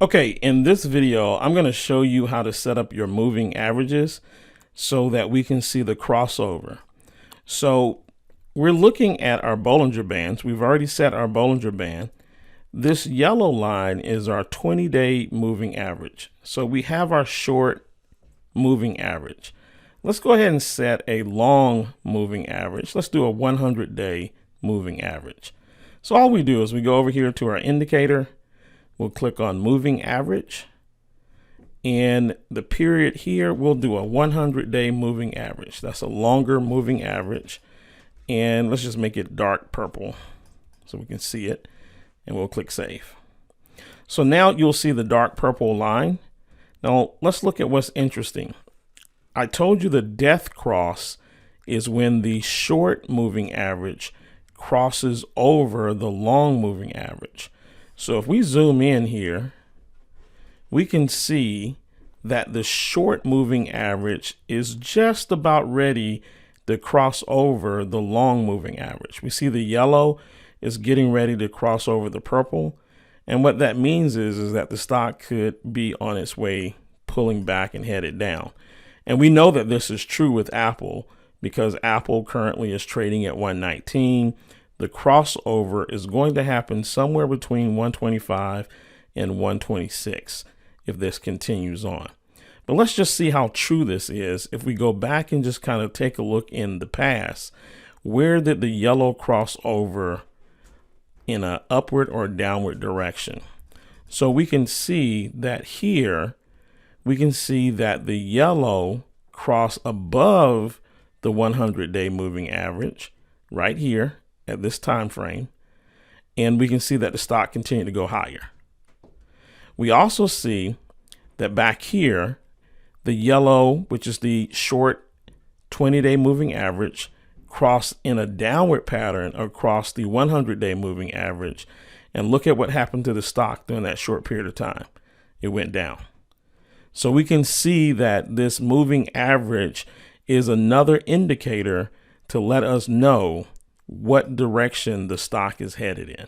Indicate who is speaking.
Speaker 1: Okay, in this video, I'm going to show you how to set up your moving averages so that we can see the crossover. So we're looking at our Bollinger Bands. We've already set our Bollinger Band. This yellow line is our 20-day moving average. So we have our short moving average. Let's go ahead and set a long moving average. Let's do a 100-day moving average. So all we do is we go over here to our indicator. We'll click on moving average, and the period here, we'll do a 100-day moving average. That's a longer moving average. And let's just make it dark purple so we can see it, and we'll click save. So now you'll see the dark purple line. Now let's look at what's interesting. I told you the death cross is when the short moving average crosses over the long moving average. So if we zoom in here, we can see that the short moving average is just about ready to cross over the long moving average. We see the yellow is getting ready to cross over the purple. And what that means is that the stock could be on its way pulling back and headed down. And we know that this is true with Apple because Apple currently is trading at 119. The crossover is going to happen somewhere between 125 and 126 if this continues on. But let's just see how true this is. If we go back and just kind of take a look in the past, where did the yellow cross over in an upward or downward direction? So we can see that here, we can see that the yellow crossed above the 100-day moving average right here at this time frame, and we can see that the stock continued to go higher. We also see that back here, the yellow, which is the short 20-day moving average, crossed in a downward pattern across the 100-day moving average. And look at what happened to the stock during that short period of time. It went down. So we can see that this moving average is another indicator to let us know what direction the stock is headed in.